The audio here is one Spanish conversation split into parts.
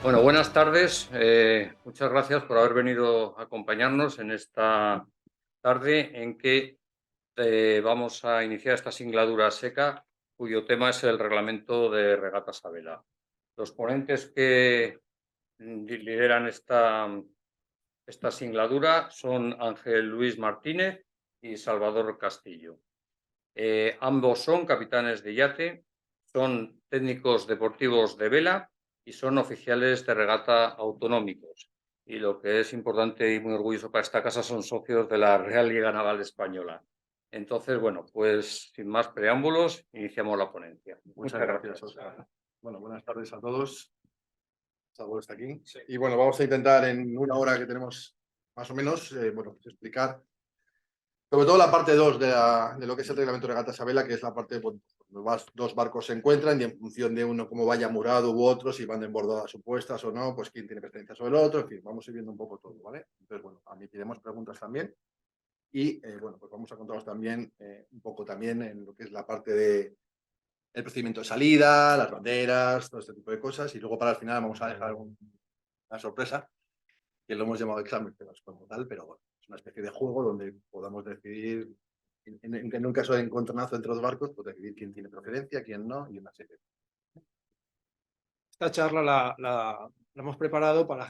Bueno, buenas tardes. Muchas gracias por haber venido a acompañarnos en esta tarde en que vamos a iniciar esta singladura seca, cuyo tema es el reglamento de regatas a vela. Los ponentes que lideran esta singladura son Ángel Luis Martínez y Salvador Castillo. Ambos son capitanes de yate, son técnicos deportivos de vela y son oficiales de regata autonómicos. Y lo que es importante y muy orgulloso para esta casa, son socios de la Real Liga Naval Española. Entonces, bueno, pues sin más preámbulos, iniciamos la ponencia. Muchas gracias, Óscar. Bueno, buenas tardes a todos. Salvador está aquí. Sí. Y bueno, vamos a intentar en una hora que tenemos más o menos, pues explicar sobre todo la parte 2 de lo que es el reglamento de regatas a vela, que es la parte donde dos barcos se encuentran y en función de uno cómo vaya murado u otro, si van desbordadas supuestas o no, pues quién tiene preferencia sobre el otro, en fin, vamos a ir viendo un poco todo, ¿vale? Entonces, bueno, admitiremos preguntas también y, bueno, pues vamos a contaros también un poco también en lo que es la parte de el procedimiento de salida, las banderas, todo este tipo de cosas, y luego para el final vamos a dejar una sorpresa, que lo hemos llamado examen, pero es como tal, pero bueno, es una especie de juego donde podamos decidir, en un caso de encontronazo entre dos barcos, pues decidir quién tiene preferencia, quién no, y una serie. Esta charla la hemos preparado para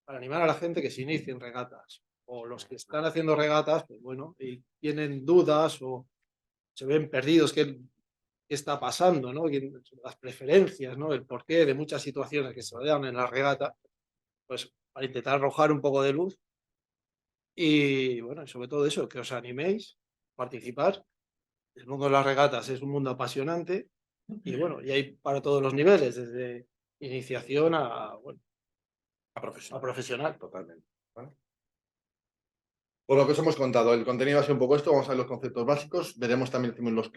animar a la gente que se inicie en regatas, o los que están haciendo regatas, pues bueno, y tienen dudas o se ven perdidos, qué está pasando, ¿no? Las preferencias, ¿no? El porqué de muchas situaciones que se dan en la regata, pues para intentar arrojar un poco de luz y bueno, y sobre todo eso, que os animéis a participar. El mundo de las regatas es un mundo apasionante y bueno, y hay para todos los niveles, desde iniciación a, bueno, a profesional. Totalmente. ¿Vale? Por lo que os hemos contado, el contenido va a ser un poco esto, vamos a ver los conceptos básicos, veremos también lo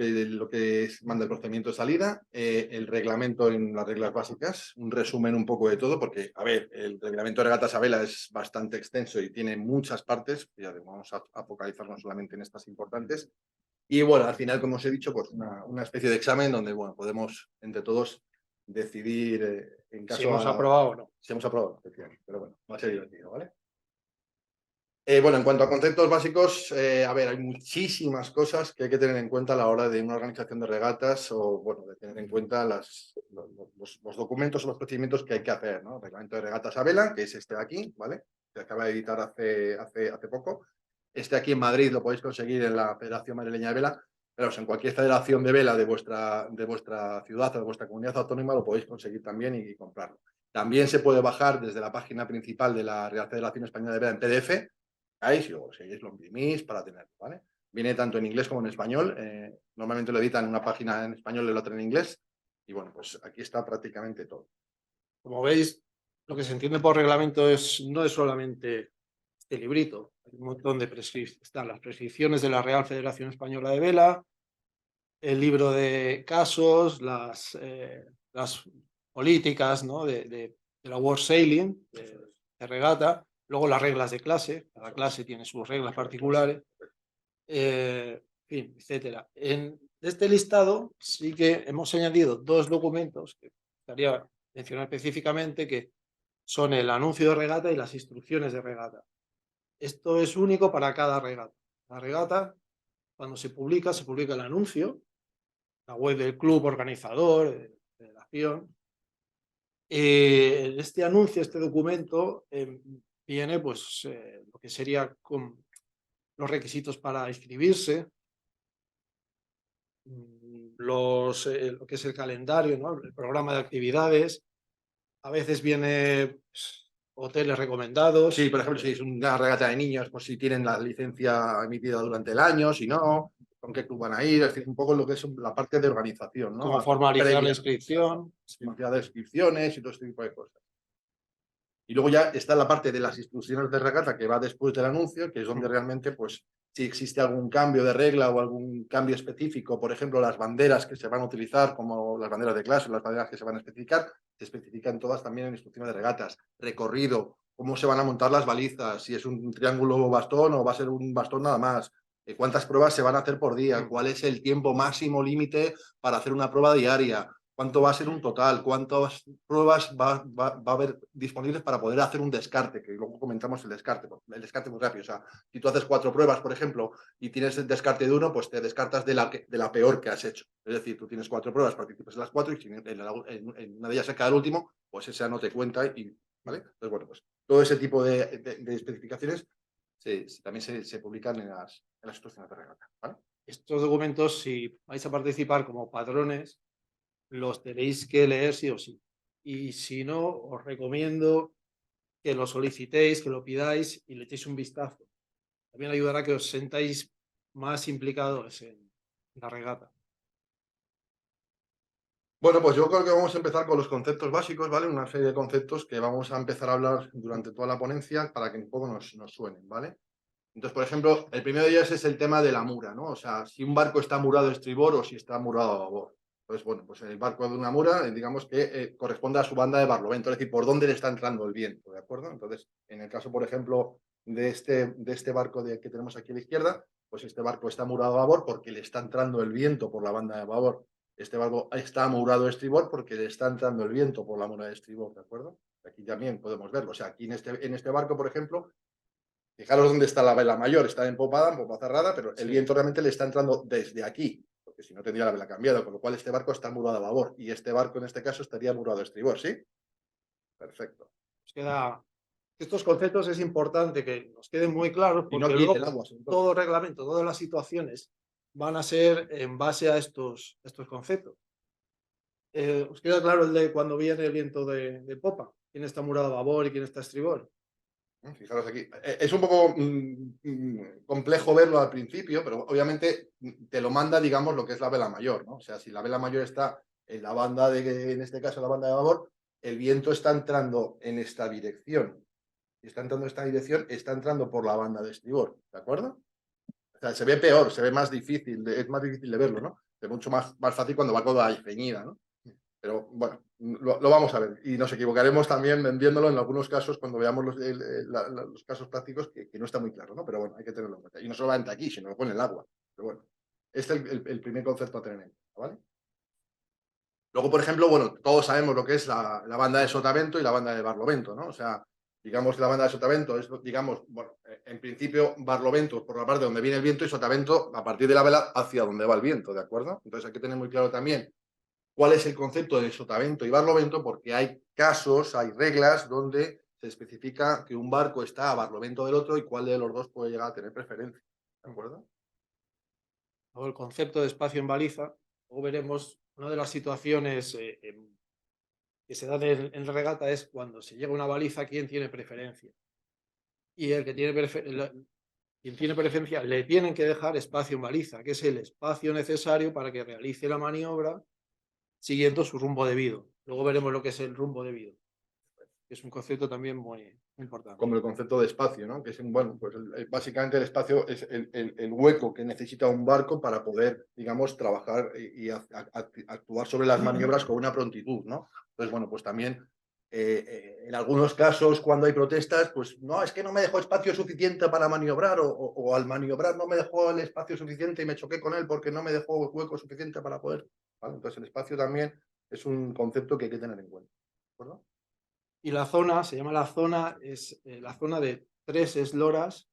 que manda el procedimiento de salida, el reglamento en las reglas básicas, un resumen un poco de todo, porque, a ver, el reglamento de regatas a vela es bastante extenso y tiene muchas partes, ya vamos a focalizarnos solamente en estas importantes, y bueno, al final, como os he dicho, pues una especie de examen donde, bueno, podemos entre todos decidir en caso si hemos aprobado o no. Si hemos aprobado, pero bueno, va a ser divertido, ¿vale? Bueno, en cuanto a conceptos básicos, a ver, hay muchísimas cosas que hay que tener en cuenta a la hora de una organización de regatas o, bueno, de tener en cuenta los documentos o los procedimientos que hay que hacer, ¿no? El reglamento de regatas a vela, que es este de aquí, ¿vale? Se acaba de editar hace poco. Este aquí en Madrid lo podéis conseguir en la Federación Madrileña de Vela, pero en cualquier federación de vela de vuestra ciudad o de vuestra comunidad autónoma lo podéis conseguir también y comprarlo. También se puede bajar desde la página principal de la Real Federación Española de Vela en PDF, y luego seguís, lo imprimís para tenerlo, ¿vale? Viene tanto en inglés como en español. Normalmente lo editan en una página en español y la otra en inglés. Y bueno, pues aquí está prácticamente todo. Como veis, lo que se entiende por reglamento no es solamente este librito. Hay un montón de prescripciones. Están las prescripciones de la Real Federación Española de Vela, el libro de casos, las políticas, ¿no? de la World Sailing, de regata, luego las reglas de clase, cada clase tiene sus reglas particulares, en fin, etcétera. En este listado sí que hemos añadido dos documentos que gustaría mencionar específicamente, que son el anuncio de regata y las instrucciones de regata. Esto es único para cada regata. La regata, cuando se publica el anuncio, la web del club organizador, de federación. En este anuncio, este documento, viene pues lo que sería con los requisitos para inscribirse, lo que es el calendario, ¿no? El programa de actividades. A veces viene pues, hoteles recomendados. Sí, por ejemplo, si es una regata de niños, pues si tienen la licencia emitida durante el año, si no, con qué club van a ir, es decir, un poco lo que es la parte de organización, ¿no? Cómo formalizar previa, la inscripción. Formalizar de inscripciones y todo este tipo de cosas. Y luego ya está la parte de las instrucciones de regata que va después del anuncio, que es donde realmente, pues, si existe algún cambio de regla o algún cambio específico, por ejemplo, las banderas que se van a utilizar, como las banderas de clase, las banderas que se van a especificar, se especifican todas también en instrucciones de regatas. Recorrido, cómo se van a montar las balizas, si es un triángulo bastón o va a ser un bastón nada más, cuántas pruebas se van a hacer por día, cuál es el tiempo máximo límite para hacer una prueba diaria, cuánto va a ser un total, cuántas pruebas va a haber disponibles para poder hacer un descarte, que luego comentamos el descarte muy rápido. O sea, si tú haces 4 pruebas, por ejemplo, y tienes el descarte de 1, pues te descartas de la peor que has hecho. Es decir, tú tienes 4 pruebas, participas en las 4 y si en una de ellas se queda el último, pues esa no te cuenta. ¿Vale? Entonces, bueno, pues todo ese tipo de especificaciones también se publican en las instrucciones de regata. ¿Vale? Estos documentos, si vais a participar como patrones, los tenéis que leer sí o sí. Y si no, os recomiendo que lo solicitéis, que lo pidáis y le echéis un vistazo. También ayudará a que os sentáis más implicados en la regata. Bueno, pues yo creo que vamos a empezar con los conceptos básicos, ¿vale? Una serie de conceptos que vamos a empezar a hablar durante toda la ponencia para que un poco nos suenen, ¿vale? Entonces, por ejemplo, el primero de ellos es el tema de la mura, ¿no? O sea, si un barco está murado a estribor o si está murado a babor. Entonces, bueno, pues el barco de una mura, digamos que corresponde a su banda de barlovento, es decir, por dónde le está entrando el viento, ¿de acuerdo? Entonces, en el caso, por ejemplo, de este barco que tenemos aquí a la izquierda, pues este barco está murado a babor porque le está entrando el viento por la banda de babor. Este barco está murado a estribor porque le está entrando el viento por la mura de estribor, ¿de acuerdo? Aquí también podemos verlo. O sea, aquí en este barco, por ejemplo, fijaros dónde está la vela mayor, está empopada, en popa cerrada, pero el viento realmente le está entrando desde aquí, porque si no tendría la vela cambiada, con lo cual este barco está murado a babor y este barco en este caso estaría murado a estribor, ¿sí? Perfecto. Os queda... Estos conceptos es importante que nos queden muy claros Y no porque aquí luego el agua, todo reglamento, todas las situaciones van a ser en base a estos conceptos. ¿Os queda claro el de cuando viene el viento de popa? ¿Quién está murado a babor y quién está a estribor? Fijaros aquí. Es un poco complejo verlo al principio, pero obviamente te lo manda, digamos, lo que es la vela mayor, ¿no? O sea, si la vela mayor está en la banda en este caso, la banda de babor, el viento está entrando en esta dirección. Si está entrando en esta dirección, está entrando por la banda de estribor, ¿de acuerdo? O sea, se ve peor, se ve más difícil, es más difícil de verlo, ¿no? Es mucho más fácil cuando va toda ceñida, ¿no? Pero bueno, lo vamos a ver. Y nos equivocaremos también viéndolo en algunos casos cuando veamos los casos prácticos que no está muy claro, ¿no? Pero bueno, hay que tenerlo en cuenta. Y no solamente aquí, sino con el agua. Pero bueno, este es el primer concepto a tener en cuenta, ¿vale? Luego, por ejemplo, bueno, todos sabemos lo que es la banda de sotavento y la banda de barlovento, ¿no? O sea, digamos que la banda de sotavento es, digamos, bueno, en principio barlovento por la parte donde viene el viento y sotavento a partir de la vela hacia donde va el viento, ¿de acuerdo? Entonces hay que tener muy claro también cuál es el concepto de sotavento y barlovento, porque hay casos, hay reglas donde se especifica que un barco está a barlovento del otro y cuál de los dos puede llegar a tener preferencia. ¿De acuerdo? Luego el concepto de espacio en baliza. Luego veremos una de las situaciones que se dan en regata es cuando se llega a una baliza, ¿quién tiene preferencia? Y el que tiene quien tiene preferencia le tienen que dejar espacio en baliza, que es el espacio necesario para que realice la maniobra siguiendo su rumbo debido. Luego veremos lo que es el rumbo debido, que es un concepto también muy importante. Como el concepto de espacio, ¿no? Que es, bueno, pues básicamente el espacio es el hueco que necesita un barco para poder, digamos, trabajar y actuar sobre las maniobras con una prontitud, ¿no? Entonces, bueno, pues también en algunos casos cuando hay protestas, pues no, es que no me dejó espacio suficiente para maniobrar o al maniobrar no me dejó el espacio suficiente y me choqué con él porque no me dejó hueco suficiente para poder, ¿vale? Entonces el espacio también es un concepto que hay que tener en cuenta, ¿de acuerdo? Y la zona, se llama la zona, es la zona de 3 esloras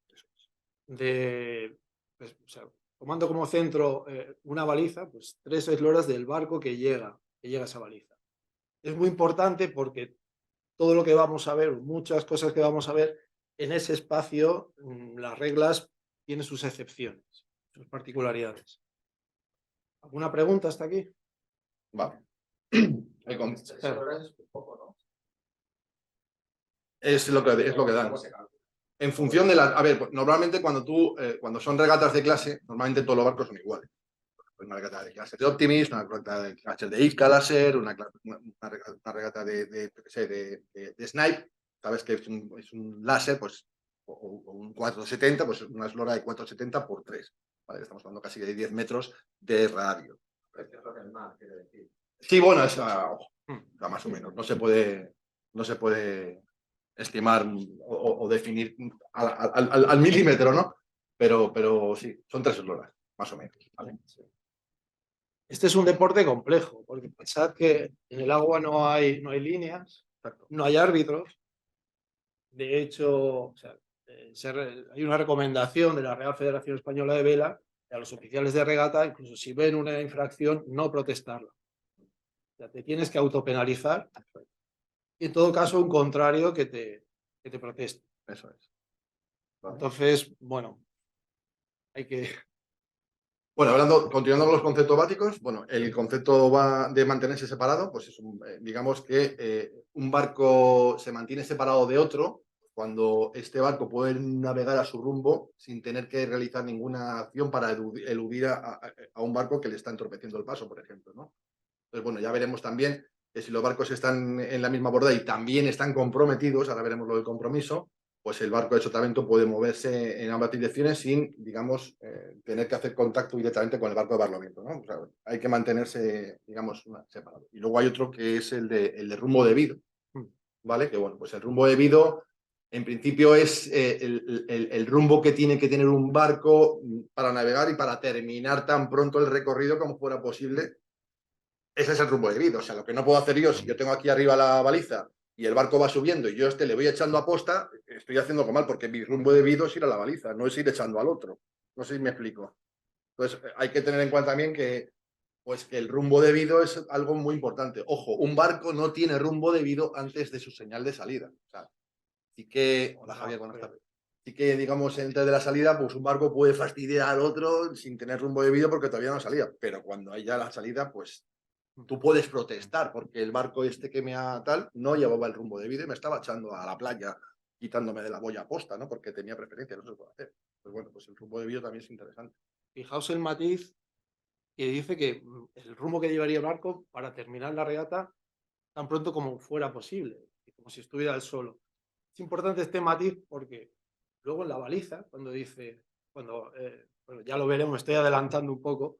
de, pues, o sea, tomando como centro una baliza, pues 3 esloras del barco que llega a esa baliza. Es muy importante porque todo lo que vamos a ver, muchas cosas que vamos a ver en ese espacio, las reglas tienen sus excepciones, sus particularidades. ¿Alguna pregunta hasta aquí? Vale. Claro. Es lo que dan. En función de la... A ver, normalmente cuando son regatas de clase, normalmente todos los barcos son iguales. Una regata de clase de Optimist, una regata de clase de Iskalaser, una regata de Snipe, sabes que es un láser, pues, o un 470, pues una eslora de 470 por 3. ¿Vale? Estamos hablando casi de 10 metros de radio. Sí, bueno, es más o menos. No se puede estimar o definir al milímetro, ¿no? Pero sí, son 3 esloras, más o menos. ¿Vale? Sí. Este es un deporte complejo, porque pensad que en el agua no hay líneas, no hay árbitros. De hecho, o sea, hay una recomendación de la Real Federación Española de Vela a los oficiales de regata, incluso si ven una infracción, no protestarla. O sea, te tienes que autopenalizar y en todo caso un contrario que te proteste. Eso es. ¿Vale? Entonces, bueno, hay que... Bueno, continuando con los conceptos básicos, bueno, el concepto va de mantenerse separado, pues es digamos que un barco se mantiene separado de otro cuando este barco puede navegar a su rumbo sin tener que realizar ninguna acción para eludir a un barco que le está entorpeciendo el paso, por ejemplo, ¿no? Entonces, bueno, ya veremos también que si los barcos están en la misma borda y también están comprometidos, ahora veremos lo del compromiso, pues el barco de sotavento puede moverse en ambas direcciones sin, digamos, tener que hacer contacto directamente con el barco de barlovento, ¿no? O sea, hay que mantenerse, digamos, separado. Y luego hay otro que es el de rumbo debido, ¿vale? Que bueno, pues el rumbo debido, en principio, es el rumbo que tiene que tener un barco para navegar y para terminar tan pronto el recorrido como fuera posible. Ese es el rumbo debido. O sea, lo que no puedo hacer yo, si yo tengo aquí arriba la baliza y el barco va subiendo y yo le voy echando a posta, estoy haciendo algo mal porque mi rumbo debido es ir a la baliza, no es ir echando al otro. No sé si me explico. Entonces, hay que tener en cuenta también que, pues, que el rumbo debido es algo muy importante. Ojo, un barco no tiene rumbo debido antes de su señal de salida. O sea, sí que... Hola, Javier, buenas tardes. Sí que, digamos, antes de la salida, pues un barco puede fastidiar al otro sin tener rumbo debido porque todavía no salía. Pero cuando hay ya la salida, pues tú puedes protestar porque el barco este que me ha tal no llevaba el rumbo debido y me estaba echando a la playa quitándome de la boya a posta, ¿no? Porque tenía preferencia, no se puede hacer. Pues bueno, pues el rumbo debido también es interesante. Fijaos el matiz que dice que el rumbo que llevaría el barco para terminar la regata tan pronto como fuera posible, como si estuviera él solo. Es importante este matiz porque luego en la baliza, cuando dice, bueno, ya lo veremos, estoy adelantando un poco,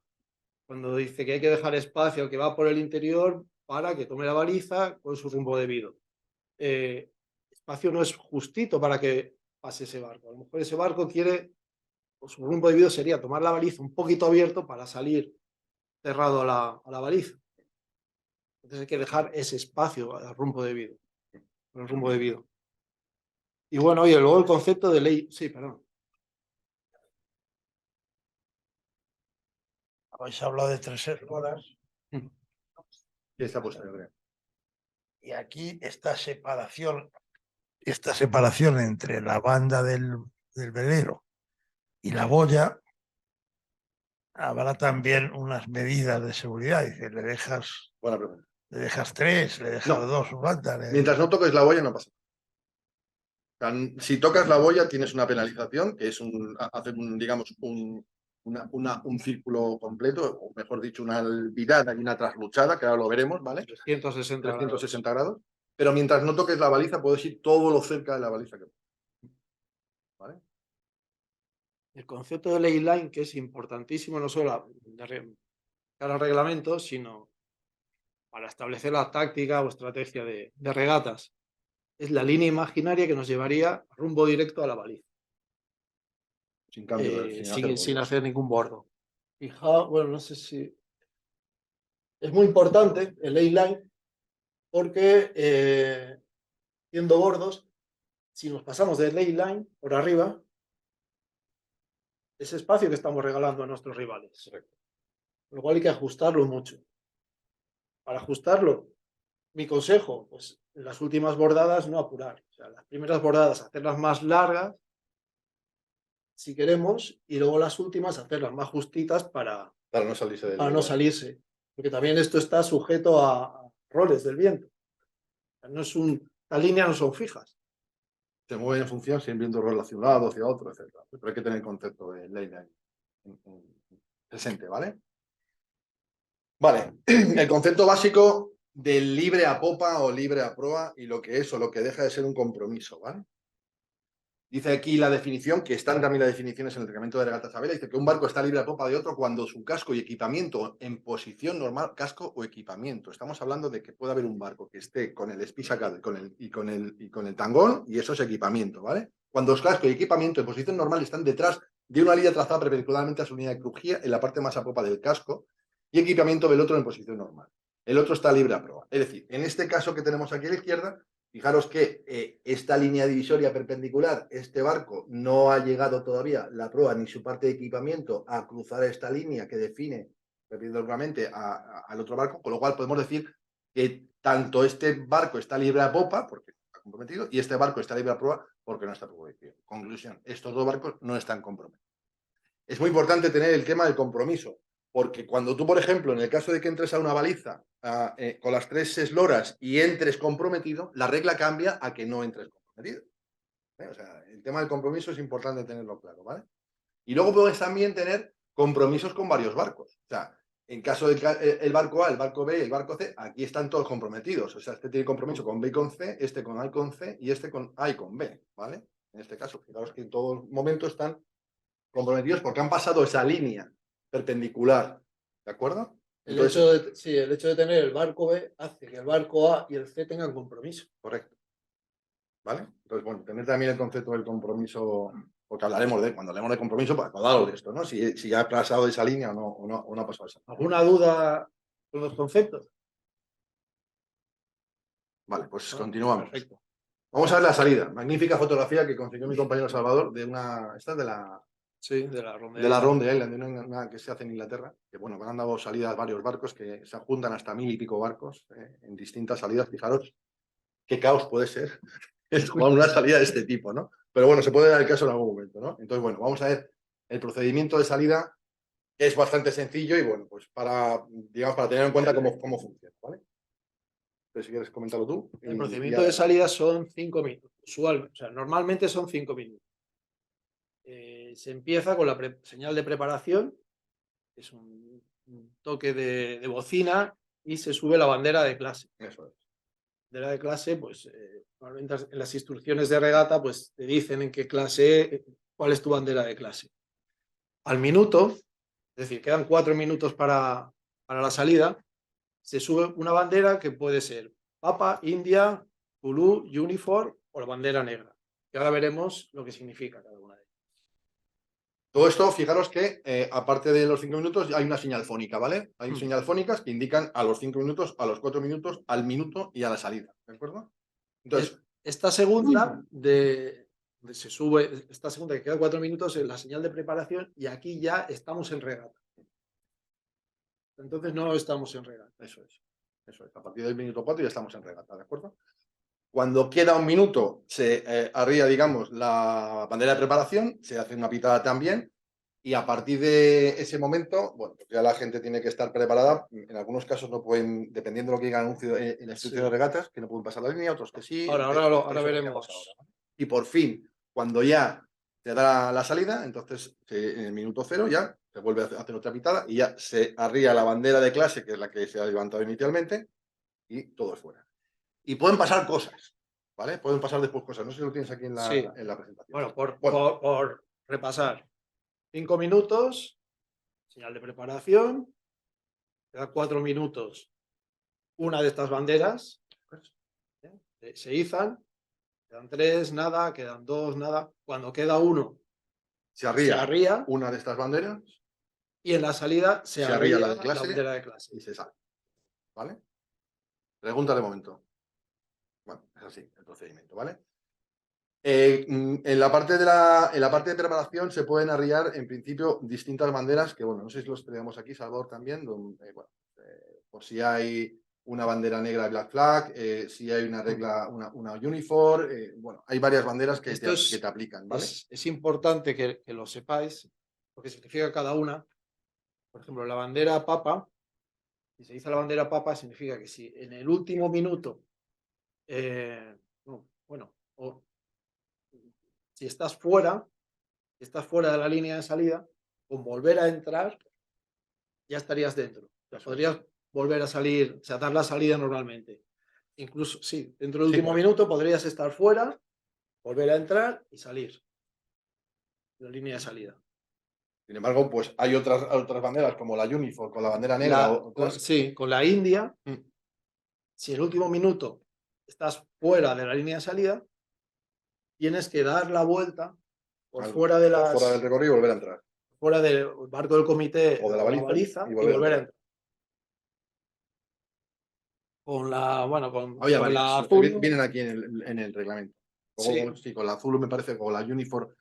cuando dice que hay que dejar espacio, que va por el interior para que tome la baliza con su rumbo debido. Espacio no es justito para que pase ese barco. A lo mejor ese barco quiere, o su rumbo debido sería tomar la baliza un poquito abierto para salir cerrado a la baliza. Entonces hay que dejar ese espacio al rumbo debido. El rumbo debido. Y bueno, oye, luego el concepto de ley. Sí, perdón. Habéis hablado de 3 eslabas. Y está puesto, yo creo. Y aquí esta separación entre la banda del velero y la boya, habrá también unas medidas de seguridad. Dice, Buena pregunta. le dejas 3, le dejas No. 2 bandas. Mientras no toques la boya, no pasa. O sea, si tocas la boya, tienes una penalización, que es hacer digamos, un círculo completo, o mejor dicho, una virada y una trasluchada, que ahora lo veremos, ¿vale? 360 grados. Pero mientras no toques la baliza, puedes ir todo lo cerca de la baliza que puedas. ¿Vale? El concepto de ley line, que es importantísimo no solo para el reglamento, sino para establecer la táctica o estrategia de regatas. Es la línea imaginaria que nos llevaría rumbo directo a la baliza. Sin cambio, sin hacer ningún bordo. Fijaos, bueno, no sé si... Es muy importante el ley line porque siendo bordos, si nos pasamos de ley line por arriba, ese espacio que estamos regalando a nuestros rivales. Con lo cual hay que ajustarlo mucho. Para ajustarlo, mi consejo, pues en las últimas bordadas no apurar. O sea, las primeras bordadas hacerlas más largas, si queremos, y luego las últimas hacerlas más justitas para no salirse para no salirse. Porque también esto está sujeto a roles del viento. No es las líneas no son fijas. Se mueven en función, siempre viendo relacionado hacia otro, etc. Pero hay que tener el concepto de ley presente, ¿vale? Vale, el concepto básico del libre a popa o libre a proa y lo que es o lo que deja de ser un compromiso, ¿vale? Dice aquí la definición, que están también las definiciones en el reglamento de regatas a vela, dice que un barco está libre a popa de otro cuando su casco y equipamiento en posición normal, casco o equipamiento. Estamos hablando de que puede haber un barco que esté con el espi sacado y con el tangón, y eso es equipamiento, ¿vale? Cuando los cascos y equipamiento en posición normal están detrás de una línea trazada perpendicularmente a su línea de crujía en la parte más a popa del casco, y equipamiento del otro en posición normal. El otro está libre a proa. Es decir, en este caso que tenemos aquí a la izquierda, fijaros que esta línea divisoria perpendicular, este barco no ha llegado todavía la proa ni su parte de equipamiento a cruzar esta línea que define perpendicularmente al otro barco, con lo cual podemos decir que tanto este barco está libre a popa, porque está comprometido, y este barco está libre a proa porque no está comprometido. Conclusión, estos dos barcos no están comprometidos. Es muy importante tener el tema del compromiso, porque cuando tú, por ejemplo, en el caso de que entres a una baliza con las 3 esloras y entres comprometido, la regla cambia a que no entres comprometido. O sea, el tema del compromiso es importante tenerlo claro, ¿vale? Y luego puedes también tener compromisos con varios barcos. O sea, en caso del el barco A, el barco B y el barco C, aquí están todos comprometidos. O sea, este tiene compromiso con B y con C, este con A y con C y este con A y con B, ¿vale? En este caso, fijaros que en todo momento están comprometidos porque han pasado esa línea perpendicular, ¿de acuerdo? Entonces, El hecho de tener el barco B hace que el barco A y el C tengan compromiso. correcto. ¿Vale? Entonces, bueno, tener también el concepto del compromiso, porque hablaremos cuando hablemos de compromiso, para acordaros de esto, ¿no? Si ya ha pasado de esa línea o no ha pasado esa línea. ¿Alguna duda con los conceptos? Vale, pues continuamos. Perfecto. Vamos a ver la salida. Magnífica fotografía que consiguió mi compañero Salvador de una. Esta es de la. Sí, de la Ronda De la Ronda Island, de una que se hace en Inglaterra, que bueno, han dado salidas varios barcos que se juntan hasta 1000 y pico barcos en distintas salidas. Fijaros qué caos puede ser jugar una salida de este tipo, ¿no? Pero bueno, se puede dar el caso en algún momento, ¿no? Entonces, bueno, vamos a ver el procedimiento de salida, que es bastante sencillo y bueno, pues digamos, para tener en cuenta cómo funciona, ¿vale? Entonces, si quieres comentarlo tú. El procedimiento de salida son 5 minutos. Usualmente, o sea, normalmente son 5 minutos. Se empieza con la señal de preparación, que es un toque de bocina, y se sube la bandera de clase. Eso es. Bandera de clase, pues normalmente en las instrucciones de regata, pues te dicen en qué clase, cuál es tu bandera de clase. Al minuto, es decir, quedan 4 minutos para la salida, se sube una bandera que puede ser Papa, India, Zulu, Uniform o la bandera negra. Y ahora veremos lo que significa cada una de ellas. Todo esto, fijaros que aparte de los 5 minutos, hay una señal fónica, ¿vale? Hay señal fónicas que indican a los 5 minutos, a los 4 minutos, al minuto y a la salida, ¿de acuerdo? Entonces, esta segunda se sube, esta segunda que queda 4 minutos es la señal de preparación y aquí ya estamos en regata. Entonces no estamos en regata. Eso es. A partir del minuto 4 ya estamos en regata, ¿de acuerdo? Cuando queda un minuto, se arría, digamos, la bandera de preparación, se hace una pitada también, y a partir de ese momento, bueno, pues ya la gente tiene que estar preparada. En algunos casos no pueden, dependiendo de lo que diga el anuncio en la instrucción de regatas, que no pueden pasar la línea, otros que sí. Ahora veremos. Ahora, ¿no? Y por fin, cuando ya se da la salida, entonces en el minuto 0 ya se vuelve a hacer otra pitada y ya se arría la bandera de clase, que es la que se ha levantado inicialmente, y todo es fuera. Y pueden pasar cosas, ¿vale? Pueden pasar después cosas. No sé si lo tienes aquí en la presentación. Bueno, por repasar. 5 minutos, señal de preparación, quedan 4 minutos, una de estas banderas, se izan, quedan 3, nada, quedan 2, nada. Cuando queda uno, se arría una una de estas banderas y en la salida se arría la de clase, la bandera de clase. Y se sale, ¿vale? Pregunta de momento. Bueno, es así el procedimiento, ¿vale? En la parte de preparación se pueden arriar en principio distintas banderas que, bueno, no sé si los tenemos aquí, Salvador, también, por si hay una bandera negra de Black Flag, si hay una regla, una Uniform, bueno, hay varias banderas que te aplican, ¿vale? Es importante que lo sepáis, porque significa cada una. Por ejemplo, la bandera papa, si se dice la bandera papa, significa que si en el último minuto, si estás fuera de la línea de salida, con volver a entrar, ya estarías dentro. O sea, podrías volver a salir, o sea, dar la salida normalmente. Incluso, sí, dentro del último minuto podrías estar fuera, volver a entrar y salir de la línea de salida. Sin embargo, pues hay otras banderas como la Uniform con la bandera negra. Con la India, si en el último minuto estás fuera de la línea de salida, tienes que dar la vuelta fuera del recorrido y volver a entrar. Fuera del barco del comité o de la baliza y volver a entrar. Con la, bueno, con Había la varias, azul. vienen aquí en el reglamento. Luego, Sí. sí, con la azul me parece, con la Unifor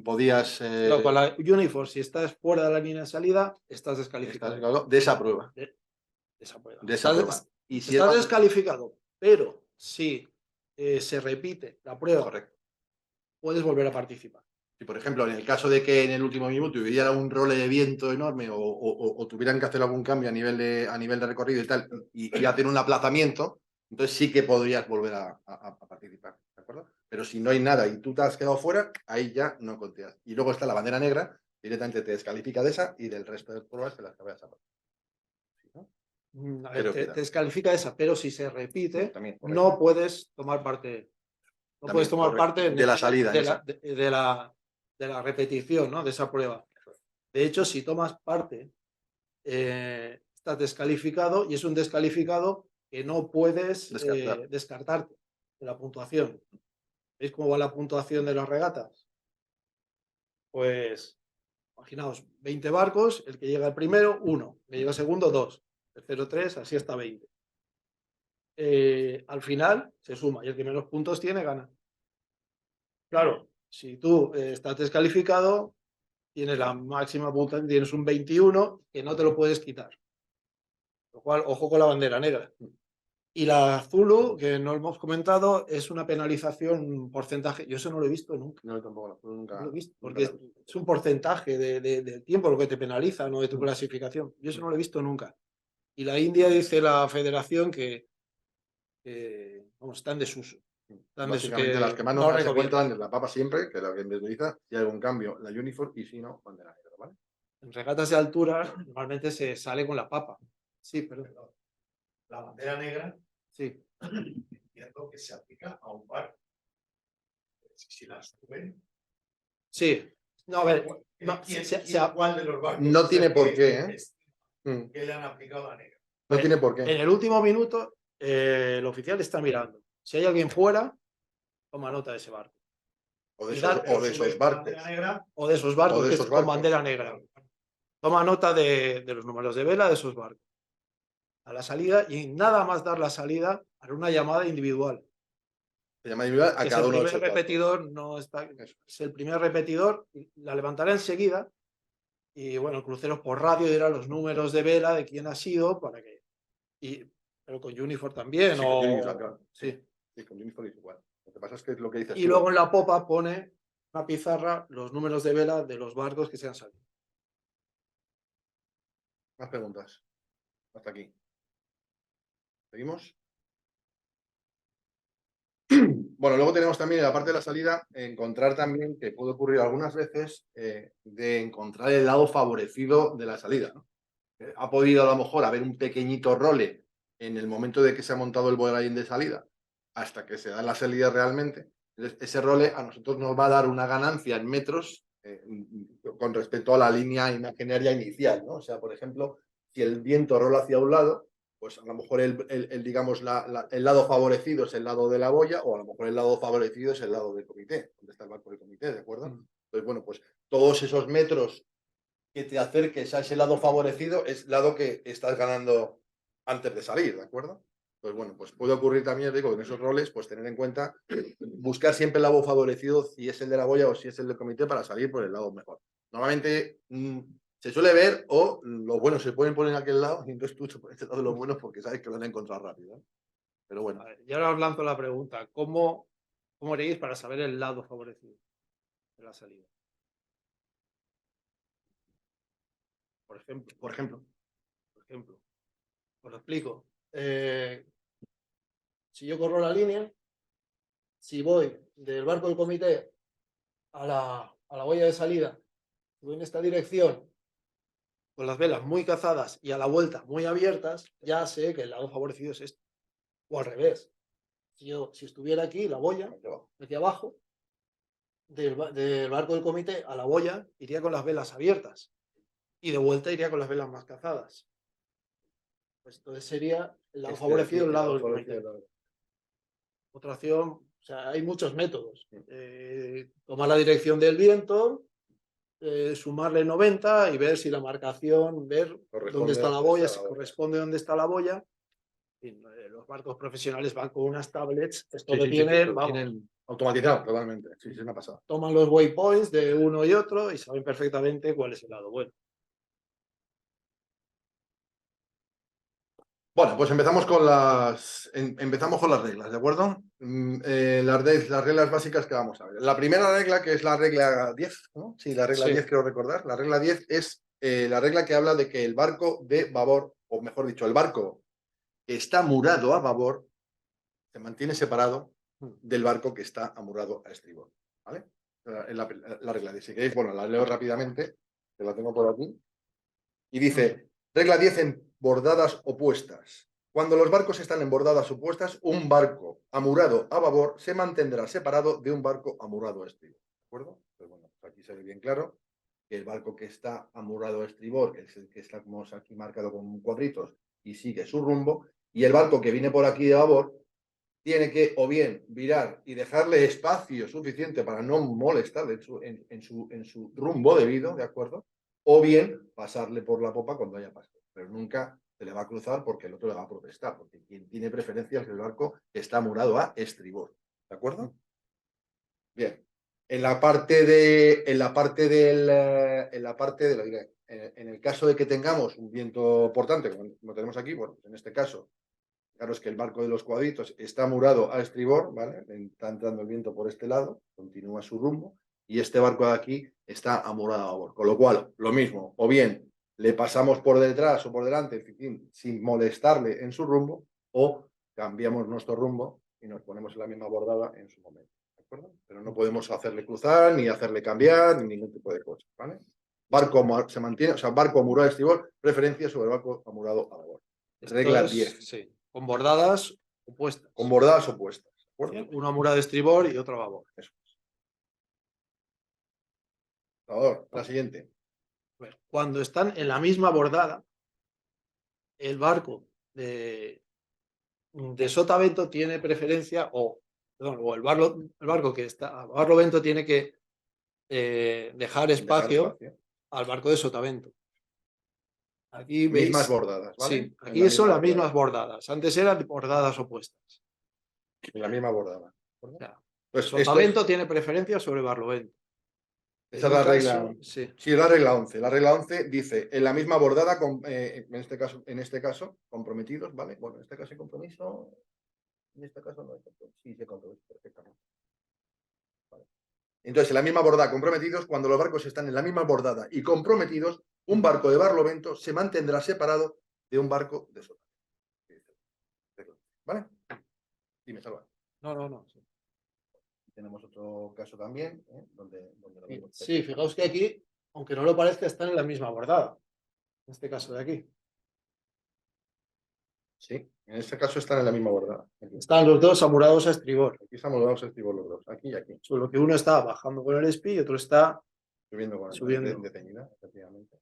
podías No, con la Unifor, si estás fuera de la línea de salida, estás descalificado. estás descargado de esa prueba. De esa prueba. De esa prueba. Y si Estás es- descalificado, pero si se repite la prueba, Correcto. puedes volver a participar. Si, por ejemplo, en el caso de que en el último minuto hubiera un role de viento enorme o tuvieran que hacer algún cambio a nivel de recorrido y tal, y hacer un aplazamiento, entonces sí que podrías volver a participar, ¿de acuerdo? Pero si no hay nada y tú te has quedado fuera, ahí ya no conteas. Y luego está la bandera negra, directamente te descalifica de esa y del resto de pruebas de las que vayas a participar. ¿Sí, no? A ver, Creo te que da. descalifica esa, pero si se repite, También, correcto. no puedes tomar parte. No También, puedes tomar correcto. parte en De la salida, de esa. de la repetición, ¿no? De esa prueba. De hecho, si tomas parte, estás descalificado y es un descalificado que no puedes Descartar. descartarte de la puntuación. ¿Veis cómo va la puntuación de las regatas? Pues, imaginaos, 20 barcos, el que llega el primero, 1, el que llega el segundo, 2, tercero, 3, así hasta 20. Al final se suma y el que menos puntos tiene gana. Claro, si tú estás descalificado, tienes la máxima puntuación, tienes un 21 que no te lo puedes quitar. Lo cual, ojo con la bandera negra. Y la Zulu, que no hemos comentado, es una penalización, un porcentaje. Yo eso no lo he visto nunca. No, tampoco, nunca. No lo he visto, nunca porque la- es un porcentaje del tiempo lo que te penaliza, no de tu clasificación. Yo eso no lo he visto nunca. Y la India dice la federación que vamos, están en desuso. Básicamente las que más no nos se recomiendan. encuentran es la papa siempre, que es la que utiliza, si hay algún cambio, la Unifor y si no, bandera negra, ¿vale? En regatas de altura normalmente se sale con la papa. Sí, pero La bandera negra sí. entiendo que se aplica a un barco. Si la suben. Sí. No, a ver, no, ¿Cuál de los barcos? No tiene por qué, ¿eh? ¿Qué le han aplicado a la negra? No tiene por en qué. el último minuto el oficial está mirando. Si hay alguien fuera, toma nota de ese barco. O de y esos, dar- o de esos barcos. O de esos barcos, O de que esos es con barcos. bandera negra. Toma nota de los números de vela de esos barcos. A la salida, y nada más dar la salida, hará una llamada individual. Se llama individual a Que es cada el uno de primer esos barcos. repetidor, no está, es el primer repetidor, y la levantará enseguida. Y bueno, el crucero por radio dirá los números de vela de quién ha sido, para que. Pero con Unifor también. Sí, con Unifor, claro. Sí. Sí, con Unifor es igual. Lo que pasa es que es lo que dices Y tú. luego en la popa pone una pizarra los números de vela de los barcos que se han salido. Más preguntas. Hasta aquí. ¿Seguimos? Bueno, luego tenemos también, en la parte de la salida, encontrar también, que puede ocurrir algunas veces, de encontrar el lado favorecido de la salida, ¿no? Ha podido a lo mejor haber un pequeñito role en el momento de que se ha montado el boiler de salida hasta que se da la salida realmente. Entonces, ese role a nosotros nos va a dar una ganancia en metros con respecto a la línea imaginaria inicial, ¿no? O sea, por ejemplo, si el viento rola hacia un lado, pues a lo mejor digamos, el lado favorecido es el lado de la boya, o a lo mejor el lado favorecido es el lado del comité, donde está el barco del comité, ¿de acuerdo? Entonces, bueno, pues todos esos metros que te acerques a ese lado favorecido es el lado que estás ganando antes de salir, ¿de acuerdo? Pues bueno, pues puede ocurrir también, digo, en esos roles, pues tener en cuenta, buscar siempre el lado favorecido, si es el de la boya o si es el del comité, para salir por el lado mejor. Normalmente se suele ver, o los buenos se pueden poner en aquel lado, y entonces tú te pones del lado de los buenos porque sabes que lo van a encontrar rápido, ¿eh? Pero bueno. Y ahora os lanzo la pregunta: ¿cómo haréis para saber el lado favorecido de la salida? Por ejemplo, os lo explico. Si yo corro la línea, si voy del barco del comité a la boya de salida, voy en esta dirección con las velas muy cazadas y a la vuelta muy abiertas, ya sé que el lado favorecido es este. O al revés. Si estuviera aquí, la boya, aquí abajo, del barco del comité a la boya, iría con las velas abiertas. Y de vuelta iría con las velas más cazadas. Pues entonces sería el lado favorecido, el lado del comité. Otra opción, o sea, hay muchos métodos. Tomar la dirección del viento, sumarle 90 y ver si la marcación, ver dónde está la boya, si corresponde dónde está la boya. Los barcos profesionales van con unas tablets, esto Sí, lo sí, sí, tienen, lo vamos, tienen automatizado totalmente. Sí, sí, me ha pasado. toman los waypoints de uno y otro y saben perfectamente cuál es el lado bueno. Bueno, pues empezamos con empezamos con las reglas, ¿de acuerdo? Las reglas básicas que vamos a ver. La primera regla, que es la regla 10, ¿no? Sí, la regla Sí. 10 quiero recordar. La regla 10 es la regla que habla de que el barco de babor, o mejor dicho, el barco que está murado a babor, se mantiene separado del barco que está amurado a estribor, ¿vale? La regla 10. Si queréis, bueno, la leo rápidamente, que la tengo por aquí. Y dice, regla 10 en bordadas opuestas. Cuando los barcos están en bordadas opuestas, un barco amurado a babor se mantendrá separado de un barco amurado a estribor. ¿De acuerdo? Pues bueno, aquí se ve bien claro que el barco que está amurado a estribor, que es el que está como aquí marcado con cuadritos y sigue su rumbo, y el barco que viene por aquí de babor tiene que o bien virar y dejarle espacio suficiente para no molestarle en su rumbo debido, ¿de acuerdo? O bien pasarle por la popa cuando haya pasado. Pero nunca se le va a cruzar porque el otro le va a protestar, porque quien tiene preferencia es el barco que está murado a estribor. ¿De acuerdo? Bien. En el caso de que tengamos un viento portante, como tenemos aquí, bueno, en este caso, claro, es que el barco de los cuadritos está murado a estribor, ¿vale? Está entrando el viento por este lado, continúa su rumbo, y este barco de aquí está amurado a babor. Con lo cual, lo mismo, o bien le pasamos por detrás o por delante, en fin, sin molestarle en su rumbo, o cambiamos nuestro rumbo y nos ponemos en la misma bordada en su momento. ¿De acuerdo? Pero no podemos hacerle cruzar, ni hacerle cambiar, ni ningún tipo de cosa, ¿vale? Barco se mantiene, o sea, barco amurado a estribor, preferencia sobre barco amurado a babor. Regla 10. Sí, con bordadas opuestas. Con bordadas opuestas. ¿De acuerdo? Una amurada de estribor y otra a babor. Eso es. Salvador, la siguiente. Cuando están en la misma bordada, el barco de sotavento tiene preferencia, o el barco que está a barlovento tiene que dejar espacio al barco de sotavento. Aquí veis. Mismas bordadas, ¿vale? Sí, aquí son las mismas bordadas. Antes eran bordadas opuestas. En la misma bordada. O sea, Pues sotavento tiene preferencia sobre barlovento. Esa es la regla. Sí. Sí, la regla 11. La regla 11 dice, en la misma bordada, en este caso, comprometidos, ¿vale? Bueno, en este caso hay compromiso. En este caso no hay compromiso. Sí, sí hay compromiso, perfectamente. Vale. Entonces, en la misma bordada, comprometidos, cuando los barcos están en la misma bordada y comprometidos, un barco de barlovento se mantendrá separado de un barco de sotavento. ¿Vale? Dime, Salva. No. Sí. Tenemos otro caso también, donde lo vemos. Sí, fijaos que aquí, aunque no lo parezca, están en la misma bordada. En este caso de aquí. Sí, en este caso están en la misma bordada. Aquí. Están los dos amurados a estribor. Aquí estamos los estribor los dos, aquí y aquí. Solo que uno está bajando con el espi y otro está Subiendo con subiendo. de ceñida, efectivamente.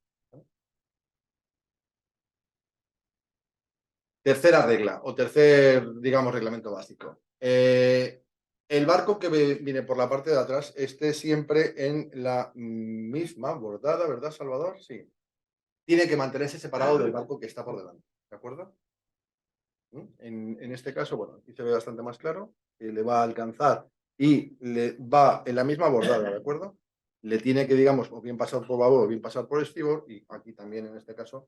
Tercera regla, o tercer, digamos, reglamento básico. El barco que viene por la parte de atrás esté siempre en la misma bordada, ¿verdad, Salvador? Sí. Tiene que mantenerse separado del barco que está por delante, ¿de acuerdo? En este caso, bueno, aquí se ve bastante más claro, que le va a alcanzar y le va en la misma bordada, ¿de acuerdo? Le tiene que, digamos, o bien pasar por babor o bien pasar por estribor, y aquí también en este caso,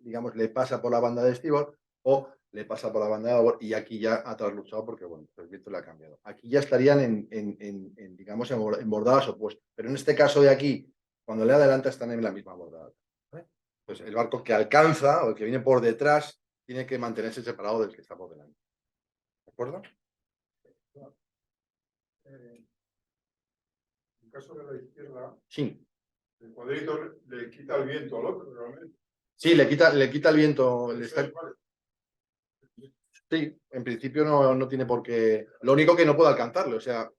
digamos, le pasa por la banda de estribor o le pasa por la banda de babor, y aquí ya ha trasluchado porque, bueno, el viento le ha cambiado. Aquí ya estarían digamos, en bordadas opuestas, pero en este caso de aquí, cuando le adelanta, están en la misma bordada. Pues el barco que alcanza o el que viene por detrás tiene que mantenerse separado del que está por delante. ¿De acuerdo? En el caso de la izquierda, Sí. el cuadrito le quita el viento al otro, realmente. Sí, le quita el viento. Vale. Sí, en principio no tiene por qué. Lo único que no puede alcanzarle. O sea,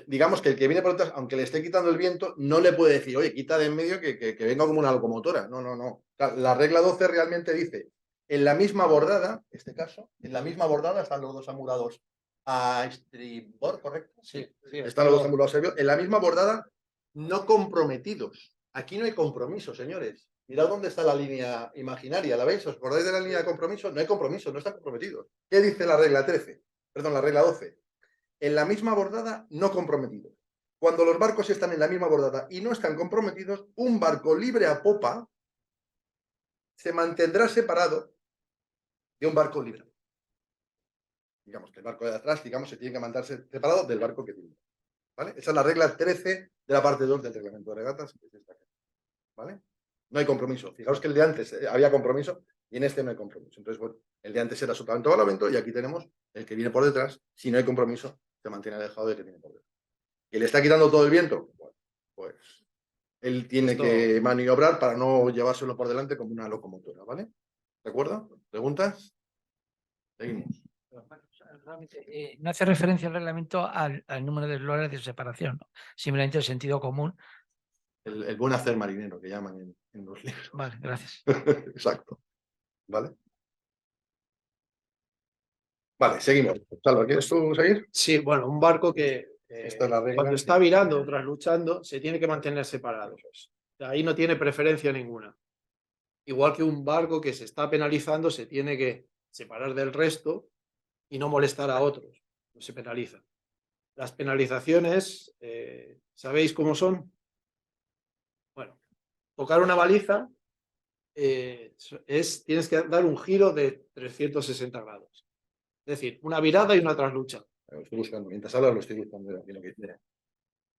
digamos que el que viene por detrás, aunque le esté quitando el viento, no le puede decir, oye, quita de en medio que venga como una locomotora. No. O sea, la regla 12 realmente dice, en la misma bordada, en este caso, en la misma bordada están los dos amurados a estribor, ¿correcto? Sí. Están los dos amurados a estribor. En la misma bordada, no comprometidos. Aquí no hay compromiso, señores. Mirad dónde está la línea imaginaria, ¿la veis? ¿Os acordáis de la línea de compromiso? No hay compromiso, no están comprometidos. ¿Qué dice la regla 13? Perdón, la regla 12. En la misma bordada, no comprometidos. Cuando los barcos están en la misma bordada y no están comprometidos, un barco libre a popa se mantendrá separado de un barco libre. Digamos que el barco de atrás, digamos, se tiene que mantenerse separado del barco que tiene. ¿Vale? Esa es la regla 13 de la parte 2 del reglamento de regatas, que es esta. ¿Vale? No hay compromiso. Fijaos que el de antes había compromiso y en este no hay compromiso. Entonces, bueno, el de antes era absolutamente parlamento y aquí tenemos el que viene por detrás. Si no hay compromiso, se mantiene alejado del que viene por detrás. ¿Que le está quitando todo el viento? Bueno, pues él tiene que maniobrar para no llevárselo por delante como una locomotora, ¿vale? ¿De acuerdo? ¿Preguntas? Seguimos. Realmente, no hace referencia el reglamento al número de eslabones de separación, ¿no? Simplemente el sentido común. El buen hacer marinero que llaman en los libros. Vale, gracias. Exacto. ¿Vale? Vale, seguimos. Salva, ¿quieres tú seguir? Sí, bueno, un barco que Esta es la regla. cuando está virando o trasluchando se tiene que mantener separado. Ahí no tiene preferencia ninguna. Igual que un barco que se está penalizando se tiene que separar del resto y no molestar a otros. No se penaliza. Las penalizaciones, ¿sabéis cómo son? Bueno, tocar una baliza tienes que dar un giro de 360 grados. Es decir, una virada y una traslucha. Lo estoy buscando. Mientras hablas lo estoy buscando aquí lo que dice.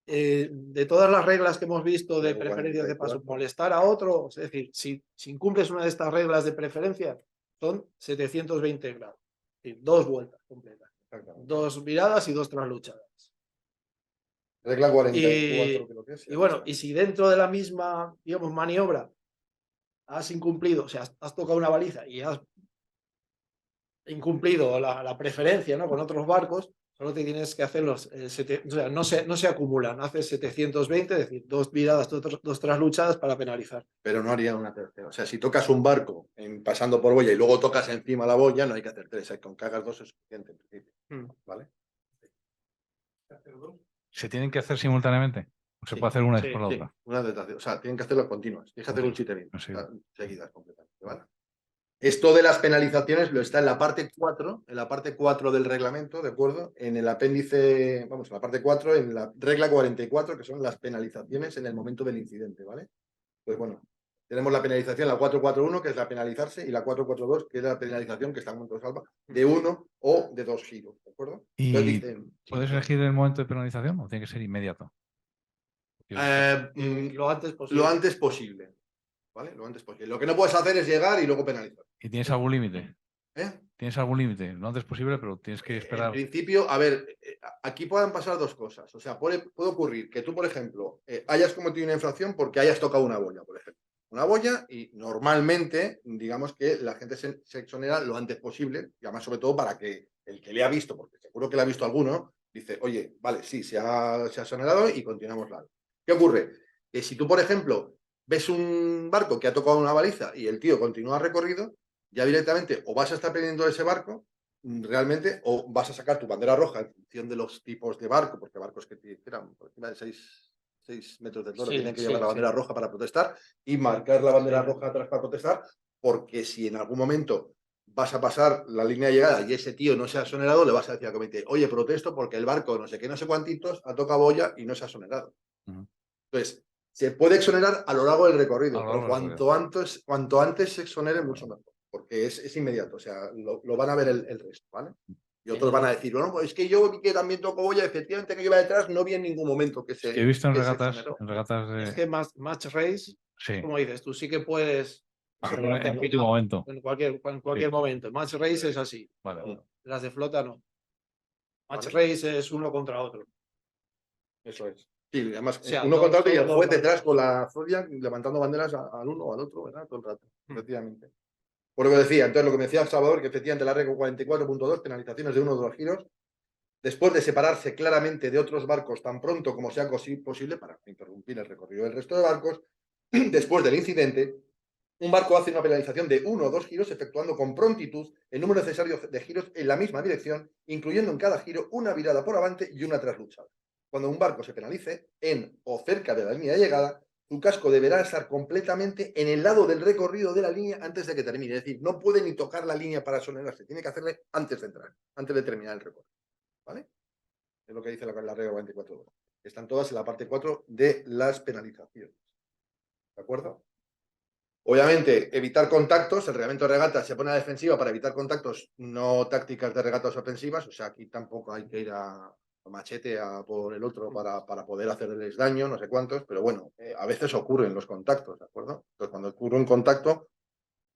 De todas las reglas que hemos visto de Luego preferencias de paso, 44. molestar a otro, es decir, si incumples una de estas reglas de preferencia, son 720 grados. Es decir, 2 vueltas completas. 2 viradas y 2 trasluchadas. Regla 44, creo que es. Y bueno, y si dentro de la misma, digamos, maniobra has incumplido, o sea, has tocado una baliza y has incumplido la preferencia, ¿no?, con otros barcos, solo te tienes que hacer o sea, no se acumulan, haces 720, es decir, 2 viradas, 2 trasluchadas para penalizar. Pero no haría una tercera. O sea, si tocas un barco pasando por boya y luego tocas encima la boya, no hay que hacer 3. Con que hagas 2 es suficiente en principio. ¿Vale? ¿Se tienen que hacer simultáneamente? ¿O se Sí, puede hacer una sí, después de la Sí, otra? una detrás de, o sea, tienen que hacerlo continuas. Tienes que hacer un chiterín. Sí. Seguidas completamente. ¿Vale? Esto de las penalizaciones lo está en la parte 4, del reglamento, ¿de acuerdo? En el apéndice, vamos, en la parte 4, en la regla 44, que son las penalizaciones en el momento del incidente, ¿vale? Pues bueno, tenemos la penalización, la 441, que es la penalizarse, y la 442, que es la penalización, que está en momento de salva, de 1 o de 2 giros, ¿de acuerdo? ¿Y Entonces dicen, puedes elegir el momento de penalización o tiene que ser inmediato? Lo antes posible. lo antes posible, ¿vale? Lo antes posible. Lo que no puedes hacer es llegar y luego penalizar. ¿Y tienes algún límite? ¿Eh? ¿Tienes algún límite? Lo antes posible, pero tienes que En esperar. principio, a ver, aquí pueden pasar 2 cosas. O sea, puede ocurrir que tú, por ejemplo, hayas cometido una infracción porque hayas tocado una boya, por ejemplo. Una boya y normalmente, digamos que la gente se exonera lo antes posible, y además sobre todo para que el que le ha visto, porque seguro que le ha visto alguno, dice, oye, vale, sí, se ha exonerado y continuamos la. ¿Qué ocurre? Que si tú, por ejemplo, ves un barco que ha tocado una baliza y el tío continúa recorrido, ya directamente o vas a estar pendiente de ese barco realmente o vas a sacar tu bandera roja en función de los tipos de barco, porque barcos que tiran por encima de 6 metros de eslora tienen que llevar la bandera roja para protestar y marcar la bandera roja atrás para protestar, porque si en algún momento vas a pasar la línea de llegada y ese tío no se ha exonerado, le vas a decir al comité, oye, protesto porque el barco no sé qué, no sé cuántitos, ha tocado boya y no se ha exonerado. Entonces, se puede exonerar a lo largo del recorrido, pero cuanto antes se exonere, mucho mejor, porque es inmediato, o sea, lo van a ver el resto, ¿vale? Y otros van a decir, bueno, pues es que yo vi que también tocó boya, efectivamente que iba detrás, no vi en ningún momento que se. He visto en que se regatas exoneró. Es que match race, sí, como dices, tú sí que puedes en el último momento. en cualquier momento. Match race es así. Vale. Las de flota no. Match Vale. race es uno contra otro. Eso es. Sí, además, O sea, uno contra otro y el todos juez los detrás barcos. con la Zodia levantando banderas al uno o al otro, ¿verdad? Todo el rato, efectivamente. Por lo que decía, entonces lo que me decía Salvador, que efectivamente la regla 44.2, penalizaciones de 1 o 2 giros, después de separarse claramente de otros barcos tan pronto como sea posible para interrumpir el recorrido del resto de barcos, después del incidente, un barco hace una penalización de 1 o 2 giros efectuando con prontitud el número necesario de giros en la misma dirección, incluyendo en cada giro una virada por avante y una trasluchada. Cuando un barco se penalice en o cerca de la línea de llegada, tu casco deberá estar completamente en el lado del recorrido de la línea antes de que termine. Es decir, no puede ni tocar la línea para sonerse, tiene que hacerle antes de entrar, antes de terminar el recorrido. ¿Vale? Es lo que dice la regla 24. Están todas en la parte 4 de las penalizaciones. ¿De acuerdo? Obviamente, evitar contactos. El reglamento de regatas se pone a defensiva para evitar contactos, no tácticas de regatas ofensivas. O sea, aquí tampoco hay que ir a machete a por el otro para poder hacerles daño, no sé cuántos, pero bueno, a veces ocurren los contactos, ¿de acuerdo? Entonces, cuando ocurre un contacto,